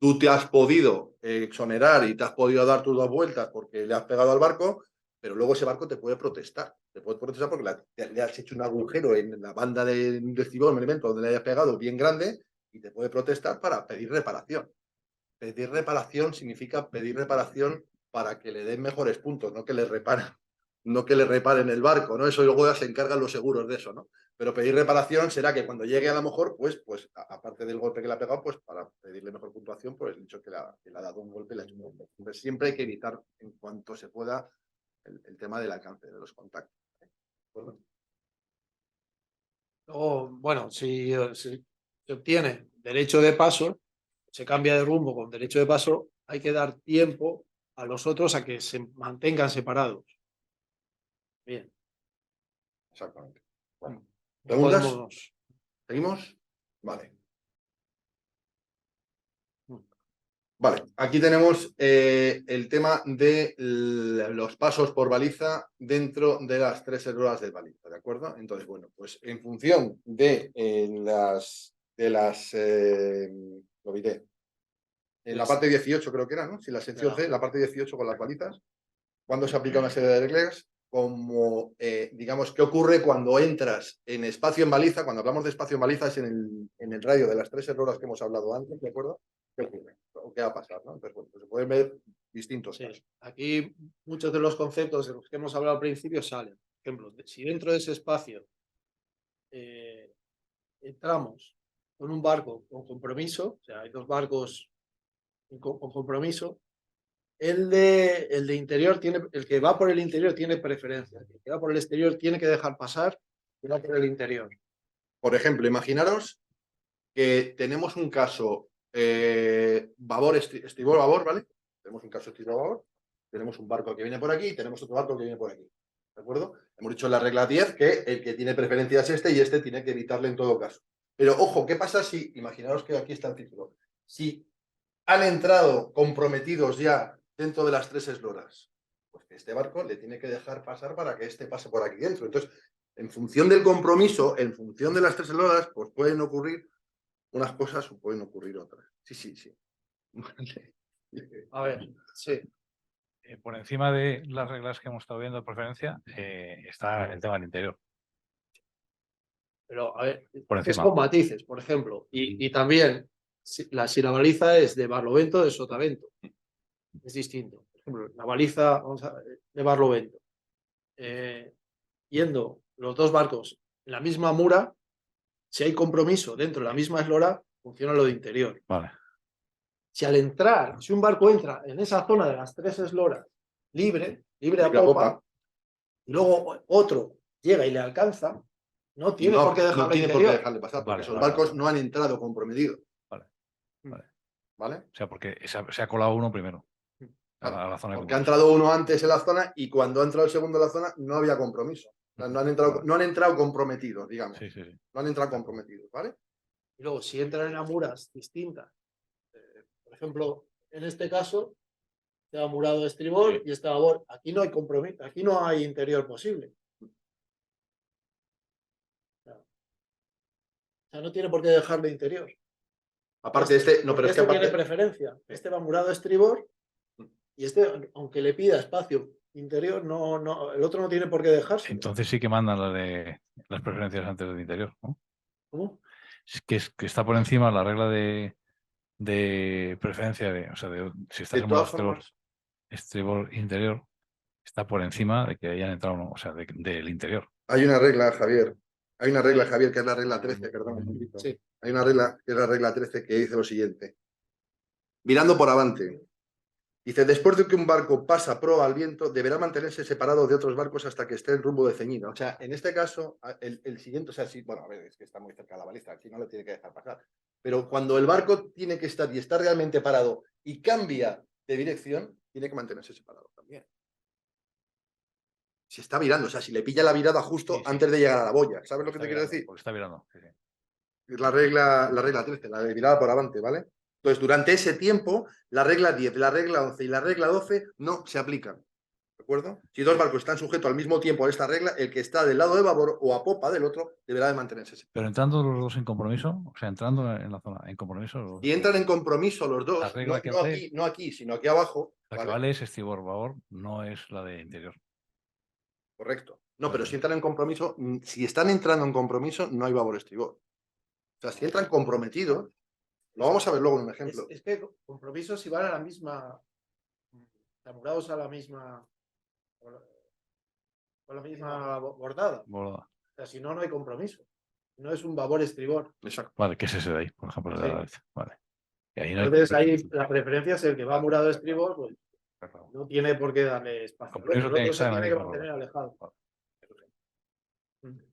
tú te has podido exonerar y te has podido dar tus 2 vueltas porque le has pegado al barco, pero luego ese barco te puede protestar. Te puede protestar porque le has hecho un agujero en la banda de estribor, un elemento donde le hayas pegado bien grande, y te puede protestar para pedir reparación. Pedir reparación significa pedir reparación para que le den mejores puntos, no que le reparen el barco, ¿no? Eso luego ya se encargan los seguros de eso, ¿no? Pero pedir reparación será que cuando llegue a lo mejor, pues aparte del golpe que le ha pegado, pues para pedirle mejor puntuación, pues el hecho que le ha dado un golpe, le ha hecho un golpe. Entonces siempre hay que evitar en cuanto se pueda el tema del alcance de los contactos. Luego, bueno, si se obtiene derecho de paso, se cambia de rumbo con derecho de paso, hay que dar tiempo a los otros a que se mantengan separados. Bien. Exactamente. Bueno, No ¿preguntas? podemos- ¿Seguimos? Vale. Vale, aquí tenemos el tema de los pasos por baliza dentro de las 3 horas de baliza, ¿de acuerdo? Entonces, bueno, pues en función de lo diré, en la parte 18 creo que era, ¿no? Si la sección C, la parte 18 con las balizas, cuando se aplica una serie de reglas, como, digamos, ¿qué ocurre cuando entras en espacio en baliza? Cuando hablamos de espacio en baliza es en el radio de las 3 horas que hemos hablado antes, ¿de acuerdo? ¿Qué ocurre? ¿O qué va a pasar? ¿No? Entonces, bueno, pues se pueden ver distintos Sí, casos. aquí muchos de los conceptos de los que hemos hablado al principio salen. Por ejemplo, si dentro de ese espacio entramos con un barco con compromiso, o sea, hay 2 barcos con compromiso, el de interior tiene, el que va por el interior tiene preferencia, el que va por el exterior tiene que dejar pasar, y va por el interior. Por ejemplo, imaginaros que tenemos un caso babor, estribor, babor, ¿vale? Tenemos un caso estribor, babor, tenemos un barco que viene por aquí y tenemos otro barco que viene por aquí. ¿De acuerdo? Hemos dicho en la regla 10 que el que tiene preferencia es este y este tiene que evitarle en todo caso. Pero ojo, ¿qué pasa si, imaginaos que aquí está el título, si han entrado comprometidos ya dentro de las 3 esloras? Pues que este barco le tiene que dejar pasar para que este pase por aquí dentro. Entonces, en función del compromiso, en función de las 3 esloras, pues pueden ocurrir unas cosas o pueden ocurrir otras. Sí, sí, sí. A ver, sí. Por encima de las reglas que hemos estado viendo de preferencia, está el tema del interior. Pero, a ver, Por es encima. con matices, por ejemplo. Y también, si la baliza es de barlovento o de sotavento. Es distinto. Por ejemplo, la baliza de barlovento. Yendo los 2 barcos en la misma mura, si hay compromiso dentro de la misma eslora, funciona lo de interior. Vale. Si al entrar, si un barco entra en esa zona de las 3 esloras libre a La popa, y luego otro llega y le alcanza, no tiene por qué dejarlo no tiene por interior. qué dejarle pasar, porque Vale, esos vale, barcos vale. no han entrado comprometidos. Vale. Vale. ¿Vale? O sea, porque se ha colado uno primero a Claro, la zona de porque ha compromiso. entrado uno antes en la zona y cuando ha entrado el segundo en la zona no había compromiso. O sea, no han entrado comprometidos, digamos. Sí, sí, sí. No han entrado comprometidos, ¿vale? Y luego, si entran en amuras distintas, por ejemplo, en este caso, estaba murado de estribor Sí. y estaba babor. Aquí no hay compromiso, aquí no hay interior posible. O sea, no tiene por qué dejarlo interior. Aparte no, pero es que este tiene aparte, preferencia. Este va murado de estribor y este, aunque le pida espacio interior, el otro no tiene por qué dejarse. Entonces sí que mandan las preferencias antes del interior, ¿no? ¿Cómo? Es que está por encima la regla de preferencia o sea, si estás de en todas modo formas, estribor interior, está por encima de que hayan entrado uno, o sea, del interior. hay una regla, Javier. Hay una regla, Javier, que es la regla 13, perdón, un momentito. Sí. Hay una regla que es la regla 13 que dice lo siguiente. Mirando por avante. Dice, después de que un barco pasa proa al viento, deberá mantenerse separado de otros barcos hasta que esté en rumbo de ceñida. O sea, en este caso, el siguiente, o sea, sí, bueno, a ver, es que está muy cerca de la baliza, aquí no le tiene que dejar pasar. Pero cuando el barco tiene que estar y está realmente parado y cambia de dirección, tiene que mantenerse separado también. Si está virando, o sea, si le pilla la virada justo Sí, sí. antes de llegar a la boya, ¿sabes lo que Está te quiero virando, decir? porque está virando. Sí, sí. Es la regla 13, la de virada por avante, ¿vale? Entonces, durante ese tiempo, la regla 10, la regla 11 y la regla 12 no se aplican. ¿De acuerdo? Si dos barcos están sujetos al mismo tiempo a esta regla, el que está del lado de babor o a popa del otro deberá de mantenerse separado. Pero entrando los dos en compromiso, o sea, entrando en la zona en compromiso, Y entran en compromiso los la dos, regla que hace, no aquí, sino aquí abajo. la que ¿vale? vale es estribor babor, no es la de interior. Correcto. No, Vale. pero si entran en compromiso, si están entrando en compromiso, no hay babor estribor. O sea, si entran comprometidos, lo vamos a ver luego en un ejemplo. Es que compromisos si van a la misma, amurados a la misma, con la misma bordada. Bordada. O sea, si no, no hay compromiso. No es un babor estribor. Exacto. Vale, ¿qué es ese de ahí? Por ejemplo, el de la derecha. Vale. Y ahí no hay Entonces ahí compromiso. la preferencia es el que va amurado de estribor, pues no tiene por qué darle espacio. Compromiso El tiene que otro se estar en la tiene que misma mantener bordada. alejado.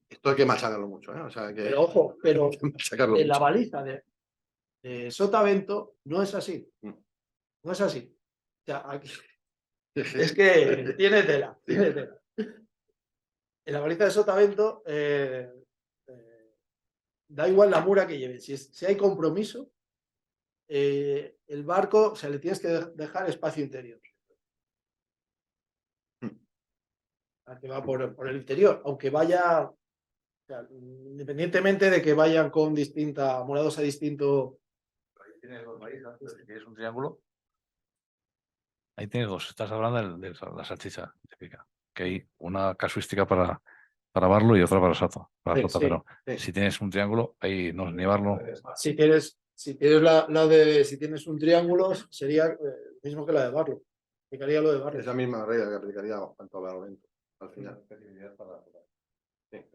Esto hay que machacarlo mucho, ¿eh? O sea, que Pero ojo, pero hay que machacarlo en la mucho. baliza de sotavento no es así. Mm. No es así. O sea, aquí, es que tiene tela, tiene tela. En la baliza de sotavento da igual la mura que lleve. Si hay compromiso, el barco, o sea, le tienes que dejar espacio interior. Al que va por el interior, aunque vaya, o sea, independientemente de que vayan con amurados a distinto. Ahí tienes dos balizas, si tienes un triángulo. Ahí tienes dos. Estás hablando de la salchicha típica. Que hay una casuística para barlo y otra para Soto. Para Sí, Sota, sí, pero sí. si tienes un triángulo, ahí no es ni barlo. Si tienes si tienes un triángulo, sería lo mismo que la de barlo. Aplicaría lo de barlo. Es la misma regla que aplicaría tanto a Barlovento, al final. Sí.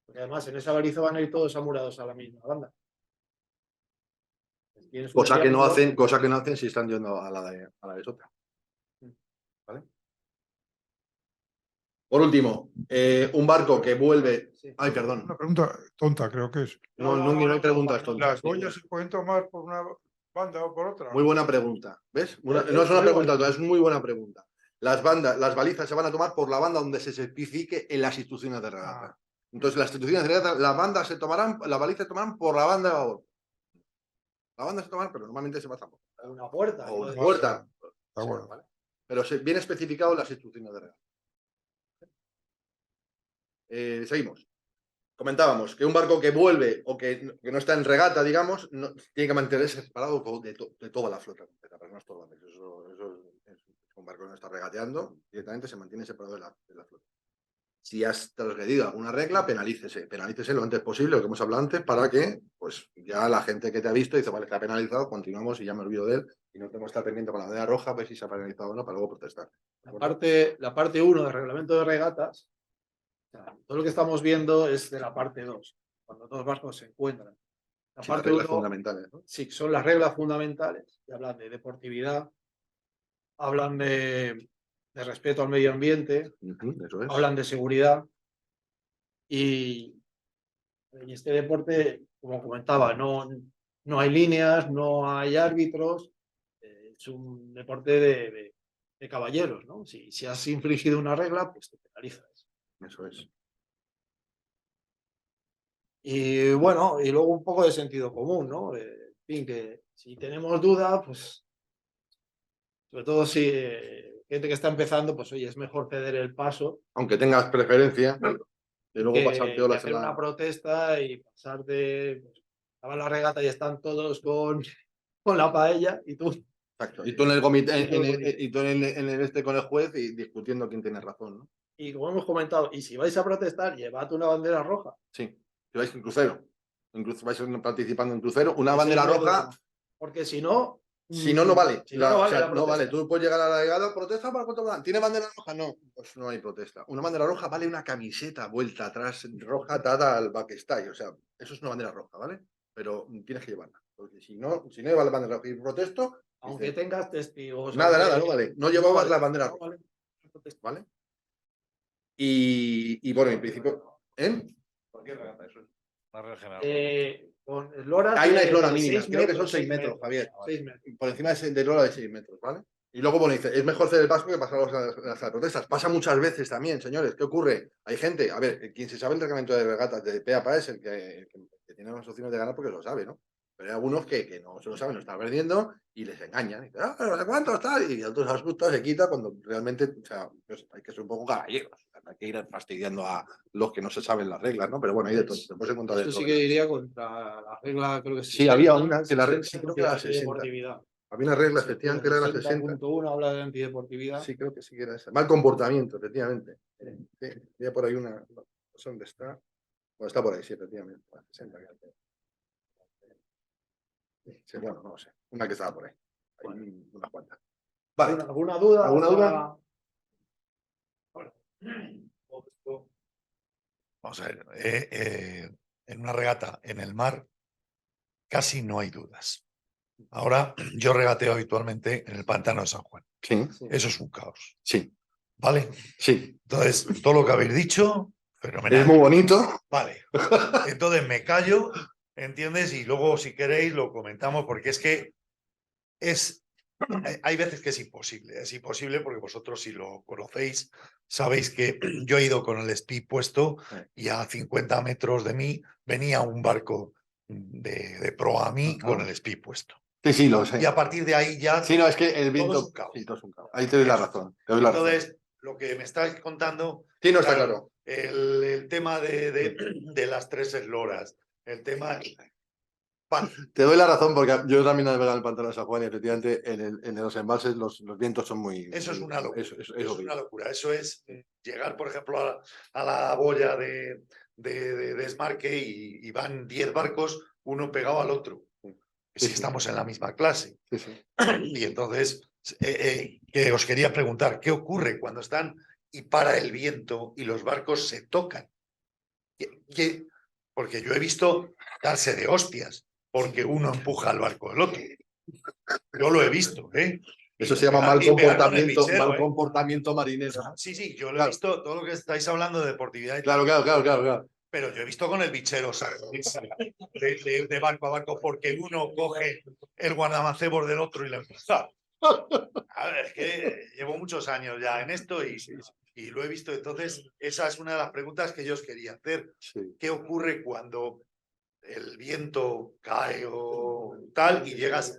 Porque además en esa baliza van a ir todos amurados a la misma banda. Tienes un Cosa que no triángulo, hacen si están yendo a la de Sota. ¿Vale? Por último, un barco que vuelve. Sí. Ay, perdón. Una pregunta tonta, creo que es. No hay preguntas tontas. ¿Las boyas se pueden tomar por una banda o por otra? Muy buena pregunta. ¿Ves? No es una pregunta tonta, es muy buena pregunta. Las balizas se van a tomar por la banda donde se especifique en las instrucciones de regata. Entonces, las instrucciones de regata, las balizas se tomarán por la banda de babor. La banda se tomará, pero normalmente se va a Una puerta. o una puerta. Está bueno. ¿Vale? Pero viene especificado en las instrucciones de regata. Seguimos. Comentábamos que un barco que vuelve o que no está en regata, digamos, tiene que mantenerse separado de toda la flota completa, para no estorbarles. Eso es un barco que no está regateando, directamente se mantiene separado de la flota. Si has transgredido alguna regla, peналícese lo antes posible, lo que hemos hablado antes, para que pues ya la gente que te ha visto dice, vale, está penalizado, continuamos y ya me olvido de él y no tengo que estar pendiente con la bandera roja, ver si se ha penalizado o no, para luego protestar. La parte 1 del reglamento de regatas, o sea, todo lo que estamos viendo es de la parte 2, cuando dos barcos se encuentran. La Sí, parte las reglas 1, fundamentales, ¿no? sí, son las reglas fundamentales, y hablan de deportividad, hablan de respeto al medio ambiente, Eso es. hablan de seguridad y este deporte, como comentaba, no hay líneas, no hay árbitros, es un deporte de caballeros, ¿no? Si has infringido una regla, pues te penalizas. Eso es. Y bueno, y luego un poco de sentido común, ¿no? En fin, que si tenemos duda, pues sobre todo si gente que está empezando, pues oye, es mejor ceder el paso Aunque tengas preferencia, y luego pasarte que olas hacer en una la... protesta y pasar de... Pues, acaba la regata y están todos con la paella y tú... Exacto. Y tú en el comité, Y tú el y tú en el este con el juez y discutiendo quién tiene razón, ¿no? Y como hemos comentado, y si vais a protestar, llevad una bandera roja. Sí. Si vais en crucero, incluso vais participando en crucero, una Ese bandera es el roja, problema. Porque si no... si no, no vale. Si no, no vale O sea, la no protesta. vale. Tú puedes llegar a la delegada, protesta para cuánto van. ¿Tiene bandera roja? No, pues no hay protesta. Una bandera roja vale una camiseta vuelta atrás, roja atada al backstage. O sea, eso es una bandera roja, ¿vale? Pero tienes que llevarla. Porque si no lleva la bandera roja y protesto, Aunque tengas testigos. Nada, aunque- nada, no vale. No llevabas vale, la bandera no roja, vale. ¿vale? Y bueno, en principio, ¿eh? Cualquier regata, eso es una regla general. Con esloras Hay una de eslora mínima, 6 creo que son metros, 6 metros, Javier. 6 metros. Por encima de eslora de 6 metros, ¿vale? Y luego, bueno, dice, es mejor hacer el paso que pasar las protestas. Pasa muchas veces también, señores. ¿Qué ocurre? Hay gente, a ver, quien se sabe el reglamento de regatas de pe a pa es el que tiene más opciones de ganar porque lo sabe, ¿no? Pero hay algunos que no se lo saben, lo están perdiendo y les engañan. Y dicen, ah, pero no sé cuánto está. Y otros asustan, se quita cuando realmente, o sea, pues hay que ser un poco caballeros. Hay que ir fastidiando a los que no se saben las reglas, ¿no? Pero bueno, hay de todo. Te puedes encontrar de Esto todo. sí que diría contra la regla, creo que Sí, había una que la regla, sí, creo que era la 60. antideportividad. Había una regla, efectivamente, que era la 60. 60.1 habla de antideportividad. Sí, creo que sí que era esa. Mal comportamiento, efectivamente. Sí, había por ahí una. No sé dónde está. Bueno, está por ahí, sí, efectivamente. La 60, sí, bueno, no lo sé. Una que estaba por ahí. Hay unas cuantas. Vale. ¿Alguna duda? ¿Alguna duda? Vamos a ver, en una regata en el mar casi no hay dudas. Ahora, yo regateo habitualmente en el pantano de San Juan. Sí, Eso es un caos, sí, ¿vale? sí. Entonces, todo lo que habéis dicho, fenomenal. Es muy bonito. Vale. Entonces me callo, ¿entiendes? Y luego, si queréis, lo comentamos, porque es que hay veces que es imposible porque vosotros, si lo conocéis, sabéis que yo he ido con el speed puesto y a 50 metros de mí venía un barco de proa a mí con el speed puesto. Sí, sí, lo sé. Y a partir de ahí ya... Sí, no, es que el viento. todo es un caos. Sí, todo es un caos. Ahí te doy la razón. Te doy la razón. Entonces, lo que me estáis contando... Sí, no está claro. El tema de las 3 esloras, el tema... Vale. Te doy la razón porque yo también he navegado en el pantano de San Juan y efectivamente en los embalses los vientos son muy. Eso es una locura. Eso es Es horrible. una locura. Eso es llegar, por ejemplo, a la boya de desmarque y van 10 barcos, uno pegado al otro. Si estamos en la misma clase. Sí, sí. Y entonces, que os quería preguntar, ¿qué ocurre cuando están y para el viento y los barcos se tocan? Porque yo he visto darse de hostias porque uno empuja al barco del otro. Yo lo he visto, ¿eh? Eso se llama mal comportamiento marinero. Sí, sí, yo lo he visto, todo lo que estáis hablando de deportividad. Claro. Pero yo he visto con el bichero de barco a barco porque uno coge el guardamacebos del otro y le empuja. A ver, es que llevo muchos años ya en esto y lo he visto. Entonces, esa es una de las preguntas que yo os quería hacer. Sí. ¿Qué ocurre cuando el viento cae o tal y llegas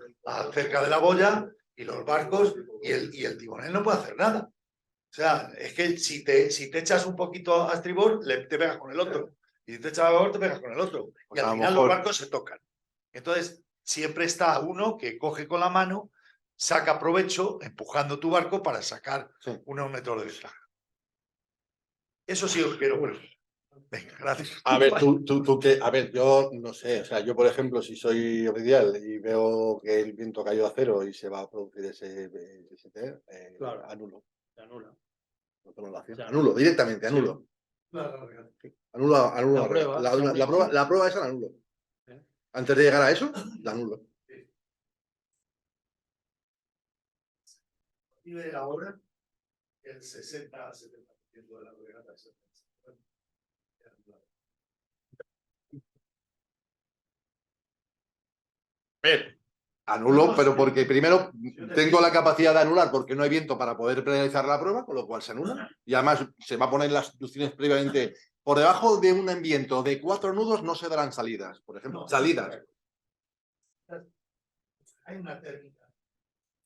cerca de la boya y los barcos y el timonel no puede hacer nada? O sea, es que si te echas un poquito a estribor, te pegas con el otro. Y si te echas a babor, te pegas con el otro. Pues Y al a lo final mejor- los barcos se tocan. Entonces, siempre está uno que coge con la mano, saca provecho empujando tu barco para sacar Sí. 1 metro de ventaja. Eso sí os quiero preguntar. Venga, gracias. A ver, a ver, yo no sé, o sea, yo por ejemplo, si soy oficial y veo que el viento cayó a cero y se va a producir ese Claro. anulo. Se anula. No tomo la acción. Se Anulo, directamente, anulo. Anulo La prueba, la prueba esa la anulo. Sí. Antes de llegar a eso, la anulo. Y de ahora, el 60-70% de la regata es Anulo, pero porque primero tengo la capacidad de anular porque no hay viento para poder realizar la prueba, con lo cual se anula. Y además se va a poner las instrucciones previamente. Por debajo de un viento de 4 nudos no se darán salidas, por ejemplo. No. Salidas. Hay una térmica.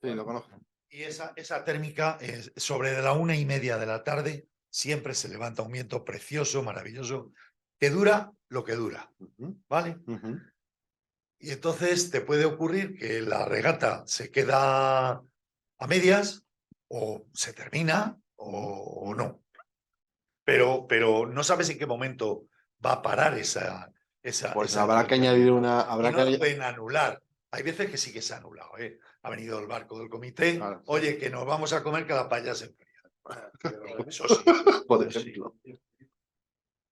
Sí, lo conozco. Y esa térmica, sobre de la 1:30 de la tarde, siempre se levanta un viento precioso, maravilloso, que dura lo que dura, ¿vale? Y entonces te puede ocurrir que la regata se queda a medias, o se termina, o no. Pero no sabes en qué momento va a parar esa Pues habrá que añadir una. y no lo pueden anular. Hay veces que sí que se ha anulado, ¿eh? Ha venido el barco del comité, Claro. oye, que nos vamos a comer que la paella se enfría. Eso sí. Por ejemplo.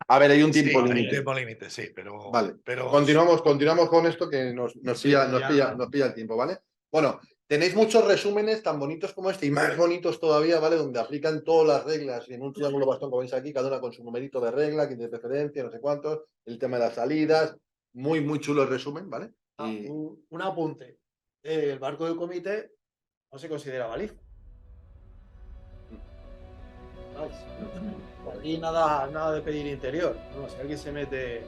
A ver, hay un tiempo Sí, hay un límite. tiempo límite, sí, pero... Vale. pero Continuamos con esto que nos pilla el tiempo, ¿vale? Bueno, Tenéis muchos resúmenes tan bonitos como este y más bonitos todavía, ¿vale? Donde aplican todas las reglas y en un triángulo bastón, como veis aquí, cada una con su numerito de regla, que tiene preferencia, no sé cuántos, el tema de las salidas. Muy, muy chulo el resumen, ¿vale? Y Un apunte. El barco del comité no se considera baliza. ¿Sabes? Aquí nada de pedir interior. ¿No? Si alguien se mete